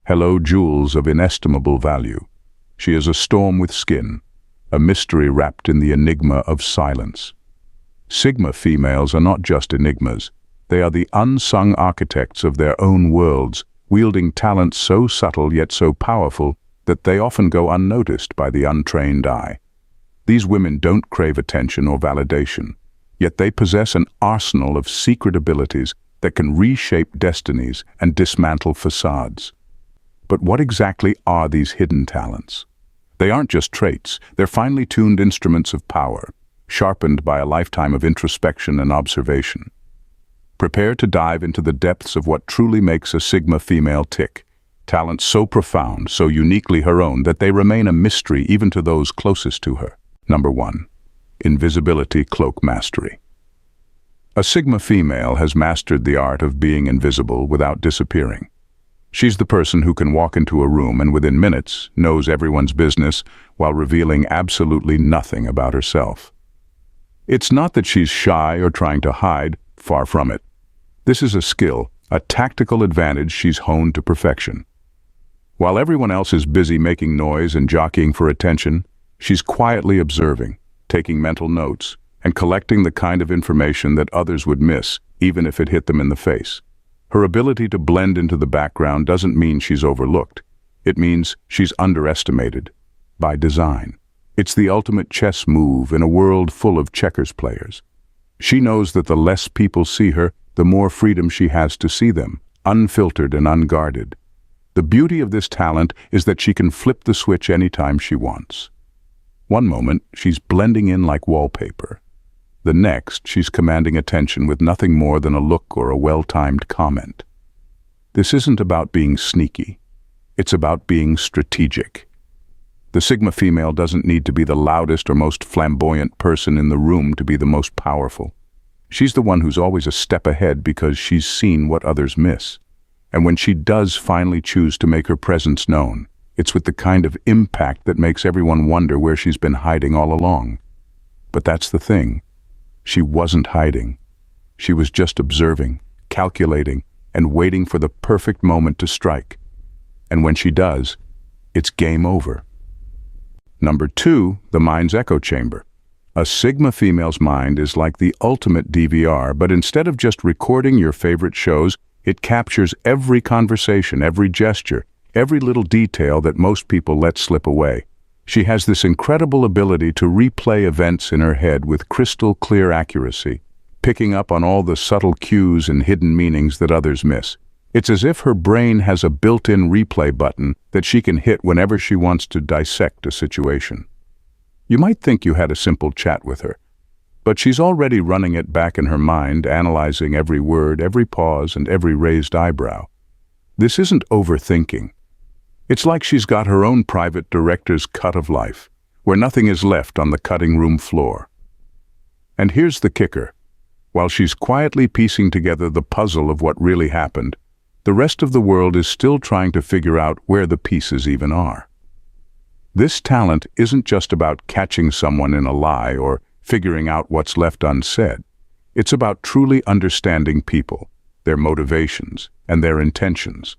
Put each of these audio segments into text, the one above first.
Hello, jewels of inestimable value. She is a storm with skin, a mystery wrapped in the enigma of silence. Sigma females are not just enigmas. They are the unsung architects of their own worlds, wielding talents so subtle yet so powerful that they often go unnoticed by the untrained eye. These women don't crave attention or validation, yet they possess an arsenal of secret abilities that can reshape destinies and dismantle facades. But what exactly are these hidden talents? They aren't just traits, they're finely tuned instruments of power, sharpened by a lifetime of introspection and observation. Prepare to dive into the depths of what truly makes a Sigma female tick. Talents so profound, so uniquely her own, that they remain a mystery even to those closest to her. Number 1. Invisibility Cloak Mastery. A Sigma female has mastered the art of being invisible without disappearing. She's the person who can walk into a room and within minutes knows everyone's business while revealing absolutely nothing about herself. It's not that she's shy or trying to hide, far from it. This is a skill, a tactical advantage she's honed to perfection. While everyone else is busy making noise and jockeying for attention, she's quietly observing, taking mental notes, and collecting the kind of information that others would miss, even if it hit them in the face. Her ability to blend into the background doesn't mean she's overlooked. It means she's underestimated, by design. It's the ultimate chess move in a world full of checkers players. She knows that the less people see her, the more freedom she has to see them, unfiltered and unguarded. The beauty of this talent is that she can flip the switch anytime she wants. One moment, she's blending in like wallpaper. The next, she's commanding attention with nothing more than a look or a well-timed comment. This isn't about being sneaky. It's about being strategic. The Sigma female doesn't need to be the loudest or most flamboyant person in the room to be the most powerful. She's the one who's always a step ahead because she's seen what others miss. And when she does finally choose to make her presence known, it's with the kind of impact that makes everyone wonder where she's been hiding all along. But that's the thing. She wasn't hiding. She was just observing, calculating, and waiting for the perfect moment to strike. And when she does, it's game over. Number 2, the mind's echo chamber. A Sigma female's mind is like the ultimate DVR, but instead of just recording your favorite shows, it captures every conversation, every gesture, every little detail that most people let slip away. She has this incredible ability to replay events in her head with crystal clear accuracy, picking up on all the subtle cues and hidden meanings that others miss. It's as if her brain has a built-in replay button that she can hit whenever she wants to dissect a situation. You might think you had a simple chat with her, but she's already running it back in her mind, analyzing every word, every pause, and every raised eyebrow. This isn't overthinking. It's like she's got her own private director's cut of life, where nothing is left on the cutting room floor. And here's the kicker. While she's quietly piecing together the puzzle of what really happened, the rest of the world is still trying to figure out where the pieces even are. This talent isn't just about catching someone in a lie or figuring out what's left unsaid. It's about truly understanding people, their motivations, and their intentions.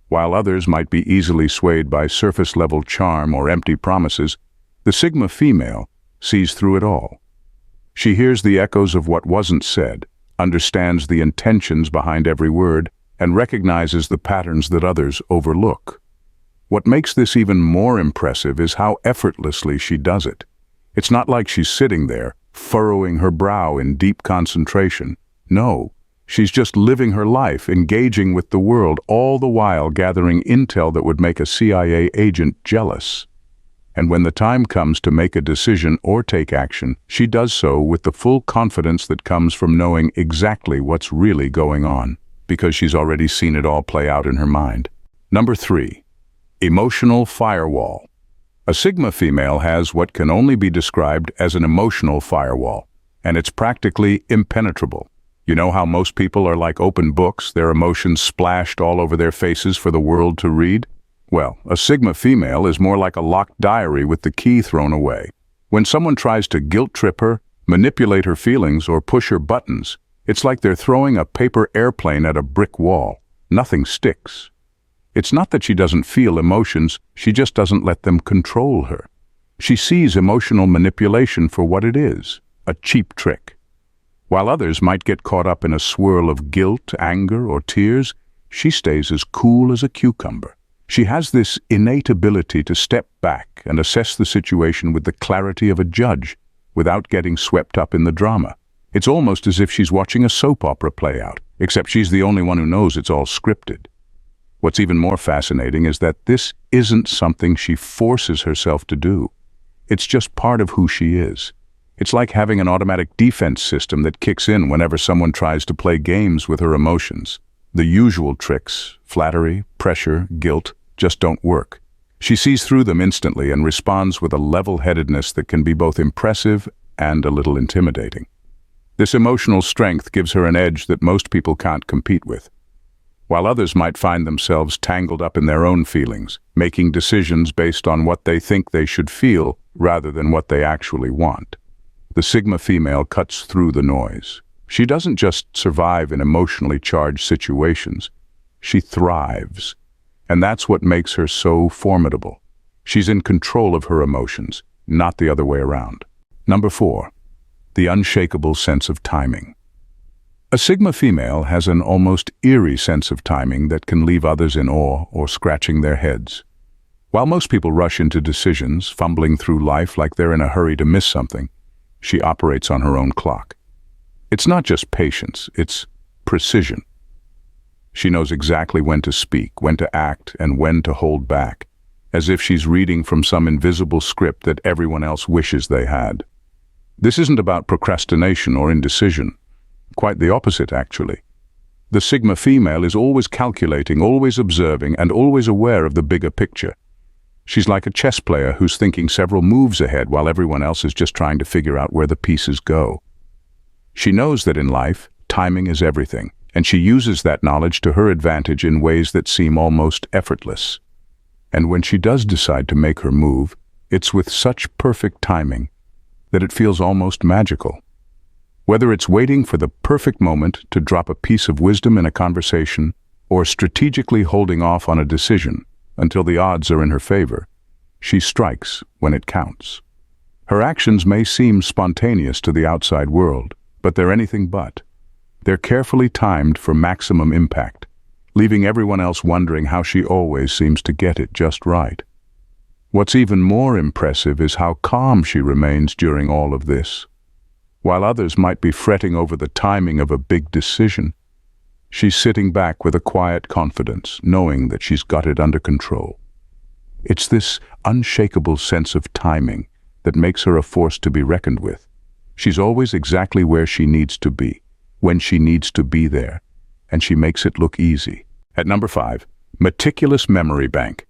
While others might be easily swayed by surface-level charm or empty promises, the Sigma female sees through it all. She hears the echoes of what wasn't said, understands the intentions behind every word, and recognizes the patterns that others overlook. What makes this even more impressive is how effortlessly she does it. It's not like she's sitting there, furrowing her brow in deep concentration. No, she's just living her life, engaging with the world, all the while gathering intel that would make a CIA agent jealous. And when the time comes to make a decision or take action, she does so with the full confidence that comes from knowing exactly what's really going on, because she's already seen it all play out in her mind. Number 3. Emotional firewall. A Sigma female has what can only be described as an emotional firewall, and it's practically impenetrable. You know how most people are like open books, their emotions splashed all over their faces for the world to read? Well, a Sigma female is more like a locked diary with the key thrown away. When someone tries to guilt trip her, manipulate her feelings, or push her buttons, it's like they're throwing a paper airplane at a brick wall. Nothing sticks. It's not that she doesn't feel emotions, she just doesn't let them control her. She sees emotional manipulation for what it is, a cheap trick. While others might get caught up in a swirl of guilt, anger, or tears, she stays as cool as a cucumber. She has this innate ability to step back and assess the situation with the clarity of a judge, without getting swept up in the drama. It's almost as if she's watching a soap opera play out, except she's the only one who knows it's all scripted. What's even more fascinating is that this isn't something she forces herself to do. It's just part of who she is. It's like having an automatic defense system that kicks in whenever someone tries to play games with her emotions. The usual tricks, flattery, pressure, guilt, just don't work. She sees through them instantly and responds with a level-headedness that can be both impressive and a little intimidating. This emotional strength gives her an edge that most people can't compete with. While others might find themselves tangled up in their own feelings, making decisions based on what they think they should feel rather than what they actually want. The Sigma female cuts through the noise. She doesn't just survive in emotionally charged situations, she thrives. And that's what makes her so formidable. She's in control of her emotions, not the other way around. Number 4, the unshakable sense of timing. A Sigma female has an almost eerie sense of timing that can leave others in awe or scratching their heads. While most people rush into decisions, fumbling through life like they're in a hurry to miss something, she operates on her own clock. It's not just patience, it's precision. She knows exactly when to speak, when to act, and when to hold back, as if she's reading from some invisible script that everyone else wishes they had. This isn't about procrastination or indecision. Quite the opposite, actually. The Sigma female is always calculating, always observing, and always aware of the bigger picture. She's like a chess player who's thinking several moves ahead while everyone else is just trying to figure out where the pieces go. She knows that in life, timing is everything, and she uses that knowledge to her advantage in ways that seem almost effortless. And when she does decide to make her move, it's with such perfect timing that it feels almost magical. Whether it's waiting for the perfect moment to drop a piece of wisdom in a conversation, or strategically holding off on a decision until the odds are in her favor, she strikes when it counts. Her actions may seem spontaneous to the outside world, but they're anything but. They're carefully timed for maximum impact, leaving everyone else wondering how she always seems to get it just right. What's even more impressive is how calm she remains during all of this. While others might be fretting over the timing of a big decision, she's sitting back with a quiet confidence, knowing that she's got it under control. It's this unshakable sense of timing that makes her a force to be reckoned with. She's always exactly where she needs to be, when she needs to be there, and she makes it look easy. At number 5, meticulous memory bank.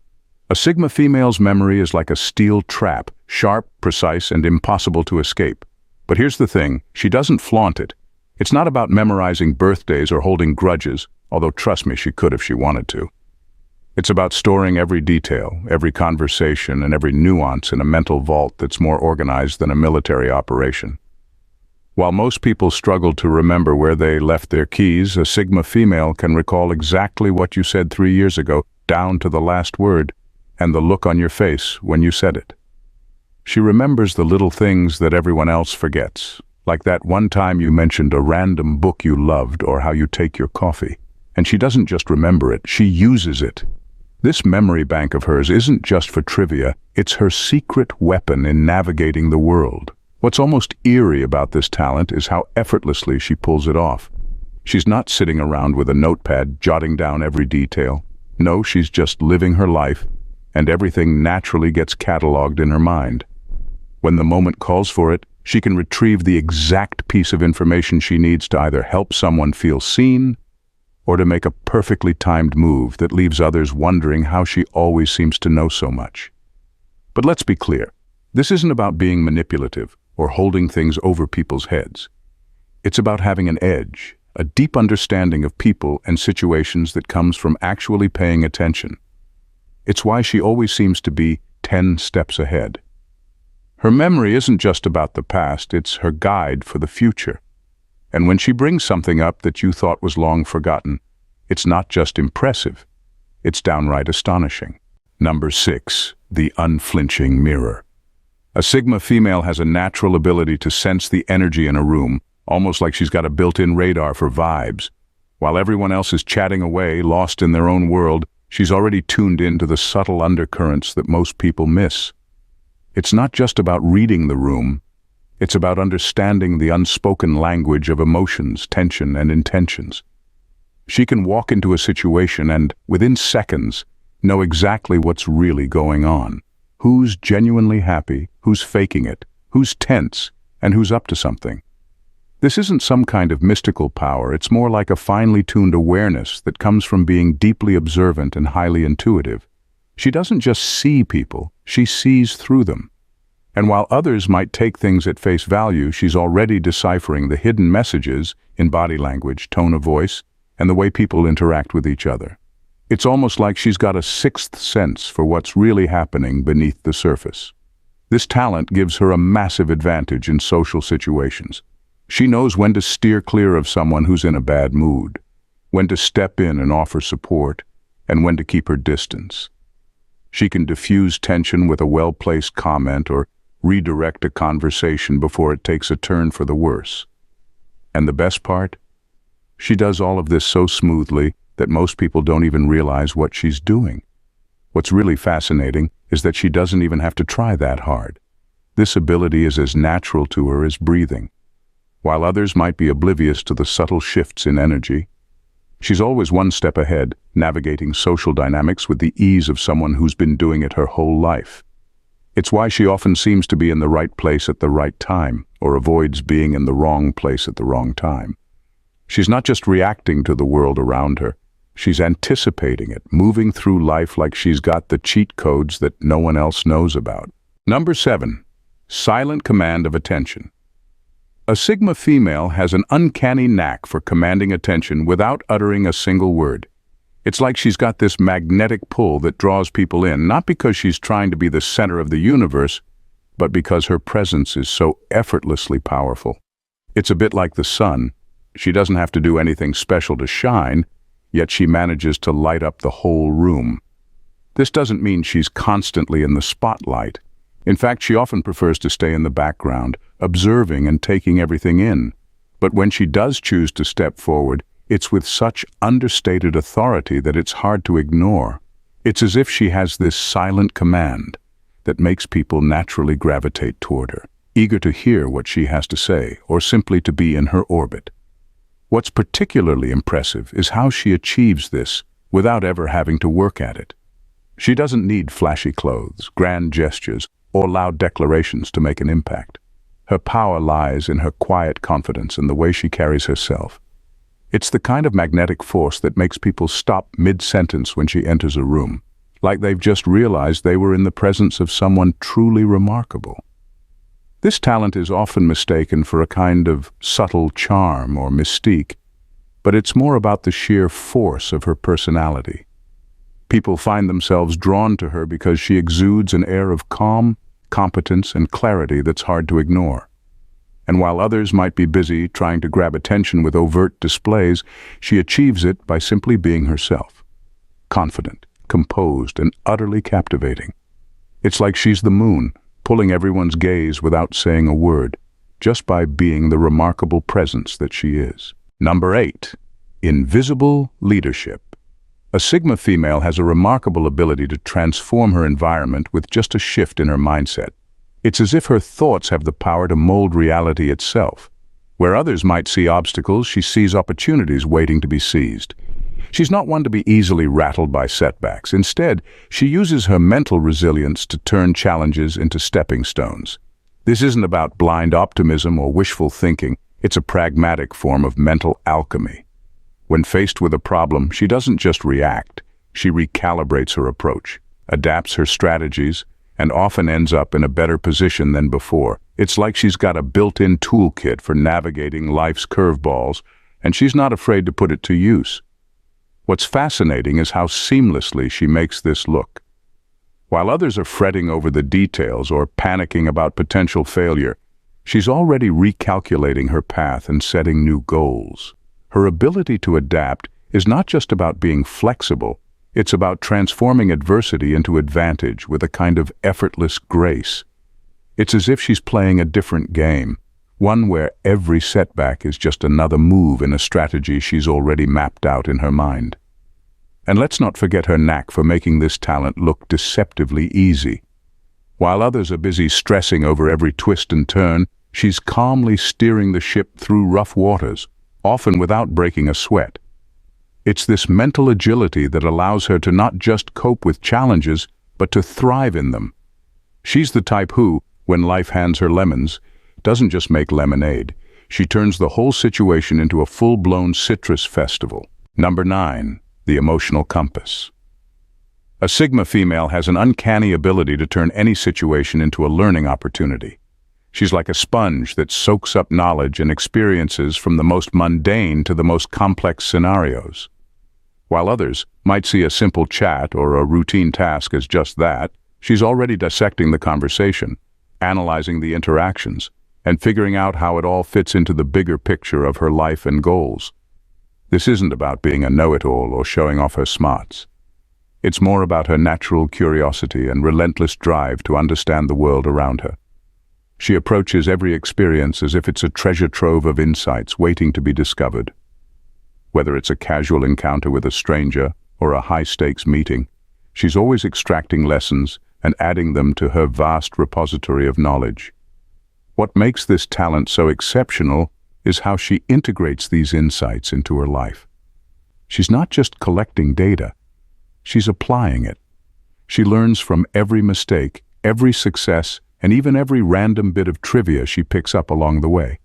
A Sigma female's memory is like a steel trap, sharp, precise, and impossible to escape. But here's the thing, she doesn't flaunt it. It's not about memorizing birthdays or holding grudges, although trust me, she could if she wanted to. It's about storing every detail, every conversation, and every nuance in a mental vault that's more organized than a military operation. While most people struggle to remember where they left their keys, a Sigma female can recall exactly what you said 3 years ago, down to the last word, and the look on your face when you said it. She remembers the little things that everyone else forgets, like that one time you mentioned a random book you loved or how you take your coffee. And she doesn't just remember it, she uses it. This memory bank of hers isn't just for trivia, it's her secret weapon in navigating the world. What's almost eerie about this talent is how effortlessly she pulls it off. She's not sitting around with a notepad jotting down every detail. No, she's just living her life, and everything naturally gets cataloged in her mind. When the moment calls for it, she can retrieve the exact piece of information she needs to either help someone feel seen or to make a perfectly timed move that leaves others wondering how she always seems to know so much. But let's be clear, this isn't about being manipulative or holding things over people's heads. It's about having an edge, a deep understanding of people and situations that comes from actually paying attention. It's why she always seems to be 10 steps ahead. Her memory isn't just about the past, it's her guide for the future. And when she brings something up that you thought was long forgotten, it's not just impressive, It's downright astonishing. Number 6. The unflinching mirror. A Sigma female has a natural ability to sense the energy in a room, almost like she's got a built-in radar for vibes. While everyone else is chatting away, lost in their own world, she's already tuned in to the subtle undercurrents that most people miss. It's not just about reading the room. It's about understanding the unspoken language of emotions, tension, and intentions. She can walk into a situation and, within seconds, know exactly what's really going on. Who's genuinely happy, who's faking it, who's tense, and who's up to something. This isn't some kind of mystical power, it's more like a finely tuned awareness that comes from being deeply observant and highly intuitive. She doesn't just see people, she sees through them. And while others might take things at face value, she's already deciphering the hidden messages in body language, tone of voice, and the way people interact with each other. It's almost like she's got a sixth sense for what's really happening beneath the surface. This talent gives her a massive advantage in social situations. She knows when to steer clear of someone who's in a bad mood, when to step in and offer support, and when to keep her distance. She can diffuse tension with a well-placed comment or redirect a conversation before it takes a turn for the worse. And the best part? She does all of this so smoothly that most people don't even realize what she's doing. What's really fascinating is that she doesn't even have to try that hard. This ability is as natural to her as breathing. While others might be oblivious to the subtle shifts in energy, she's always one step ahead, navigating social dynamics with the ease of someone who's been doing it her whole life. It's why she often seems to be in the right place at the right time, or avoids being in the wrong place at the wrong time. She's not just reacting to the world around her, she's anticipating it, moving through life like she's got the cheat codes that no one else knows about. Number 7. Silent command of attention. A Sigma female has an uncanny knack for commanding attention without uttering a single word. It's like she's got this magnetic pull that draws people in, not because she's trying to be the center of the universe, but because her presence is so effortlessly powerful. It's a bit like the sun. She doesn't have to do anything special to shine, yet she manages to light up the whole room. This doesn't mean she's constantly in the spotlight. In fact, she often prefers to stay in the background, observing and taking everything in. But when she does choose to step forward, it's with such understated authority that it's hard to ignore. It's as if she has this silent command that makes people naturally gravitate toward her, eager to hear what she has to say or simply to be in her orbit. What's particularly impressive is how she achieves this without ever having to work at it. She doesn't need flashy clothes, grand gestures, or loud declarations to make an impact. Her power lies in her quiet confidence and the way she carries herself. It's the kind of magnetic force that makes people stop mid-sentence when she enters a room, like they've just realized they were in the presence of someone truly remarkable. This talent is often mistaken for a kind of subtle charm or mystique, but it's more about the sheer force of her personality. People find themselves drawn to her because she exudes an air of calm, competence, and clarity that's hard to ignore. And while others might be busy trying to grab attention with overt displays, she achieves it by simply being herself. Confident, composed, and utterly captivating. It's like she's the moon, pulling everyone's gaze without saying a word, just by being the remarkable presence that she is. Number 8. Invisible leadership. A Sigma female has a remarkable ability to transform her environment with just a shift in her mindset. It's as if her thoughts have the power to mold reality itself. Where others might see obstacles, she sees opportunities waiting to be seized. She's not one to be easily rattled by setbacks. Instead, she uses her mental resilience to turn challenges into stepping stones. This isn't about blind optimism or wishful thinking. It's a pragmatic form of mental alchemy. When faced with a problem, she doesn't just react. She recalibrates her approach, adapts her strategies, and often ends up in a better position than before. It's like she's got a built-in toolkit for navigating life's curveballs, and she's not afraid to put it to use. What's fascinating is how seamlessly she makes this look. While others are fretting over the details or panicking about potential failure, she's already recalculating her path and setting new goals. Her ability to adapt is not just about being flexible, It's about transforming adversity into advantage with a kind of effortless grace. It's as if she's playing a different game, one where every setback is just another move in a strategy she's already mapped out in her mind. And let's not forget her knack for making this talent look deceptively easy. While others are busy stressing over every twist and turn, she's calmly steering the ship through rough waters, often without breaking a sweat. It's this mental agility that allows her to not just cope with challenges, but to thrive in them. She's the type who, when life hands her lemons, doesn't just make lemonade. She turns the whole situation into a full-blown citrus festival. Number 9. The emotional compass. A Sigma female has an uncanny ability to turn any situation into a learning opportunity. She's like a sponge that soaks up knowledge and experiences from the most mundane to the most complex scenarios. While others might see a simple chat or a routine task as just that, she's already dissecting the conversation, analyzing the interactions, and figuring out how it all fits into the bigger picture of her life and goals. This isn't about being a know-it-all or showing off her smarts. It's more about her natural curiosity and relentless drive to understand the world around her. She approaches every experience as if it's a treasure trove of insights waiting to be discovered. Whether it's a casual encounter with a stranger or a high-stakes meeting, she's always extracting lessons and adding them to her vast repository of knowledge. What makes this talent so exceptional is how she integrates these insights into her life. She's not just collecting data, she's applying it. She learns from every mistake, every success, and even every random bit of trivia she picks up along the way.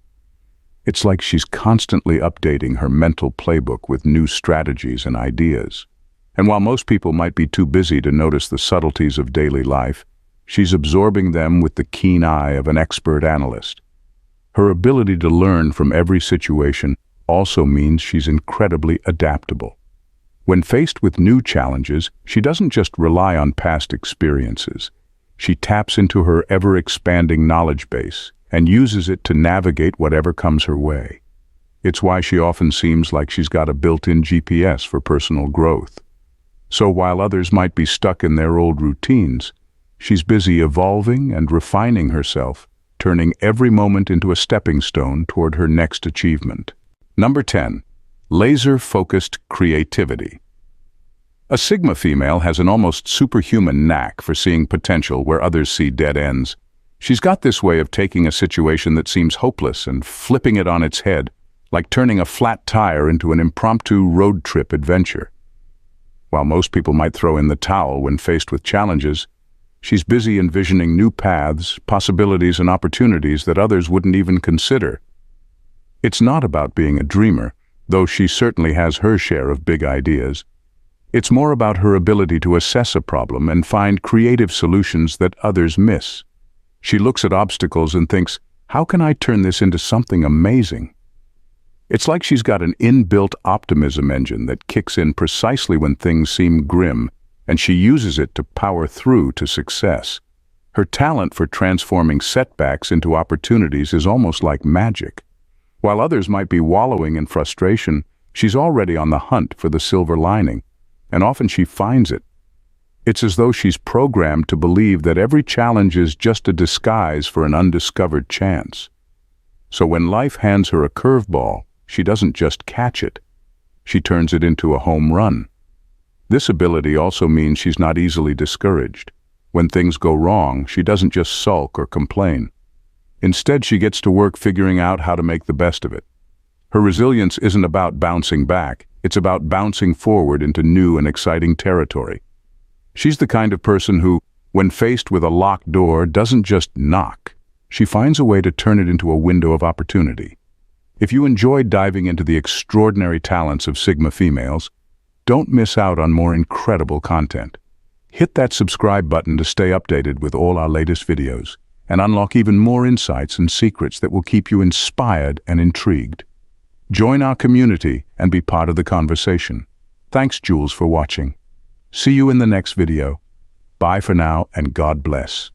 It's like she's constantly updating her mental playbook with new strategies and ideas. And while most people might be too busy to notice the subtleties of daily life, she's absorbing them with the keen eye of an expert analyst. Her ability to learn from every situation also means she's incredibly adaptable. When faced with new challenges, she doesn't just rely on past experiences. She taps into her ever-expanding knowledge base and uses it to navigate whatever comes her way. It's why she often seems like she's got a built-in GPS for personal growth. So while others might be stuck in their old routines, she's busy evolving and refining herself, turning every moment into a stepping stone toward her next achievement. Number 10. Laser-focused creativity. A Sigma female has an almost superhuman knack for seeing potential where others see dead ends. She's got this way of taking a situation that seems hopeless and flipping it on its head, like turning a flat tire into an impromptu road trip adventure. While most people might throw in the towel when faced with challenges, she's busy envisioning new paths, possibilities, and opportunities that others wouldn't even consider. It's not about being a dreamer, though she certainly has her share of big ideas. It's more about her ability to assess a problem and find creative solutions that others miss. She looks at obstacles and thinks, how can I turn this into something amazing? It's like she's got an inbuilt optimism engine that kicks in precisely when things seem grim, and she uses it to power through to success. Her talent for transforming setbacks into opportunities is almost like magic. While others might be wallowing in frustration, she's already on the hunt for the silver lining, and often she finds it. It's as though she's programmed to believe that every challenge is just a disguise for an undiscovered chance. So when life hands her a curveball, she doesn't just catch it. She turns it into a home run. This ability also means she's not easily discouraged. When things go wrong, she doesn't just sulk or complain. Instead, she gets to work figuring out how to make the best of it. Her resilience isn't about bouncing back, it's about bouncing forward into new and exciting territory. She's the kind of person who, when faced with a locked door, doesn't just knock. She finds a way to turn it into a window of opportunity. If you enjoyed diving into the extraordinary talents of Sigma females, don't miss out on more incredible content. Hit that subscribe button to stay updated with all our latest videos and unlock even more insights and secrets that will keep you inspired and intrigued. Join our community and be part of the conversation. Thanks, Jules, for watching. See you in the next video. Bye for now, and God bless.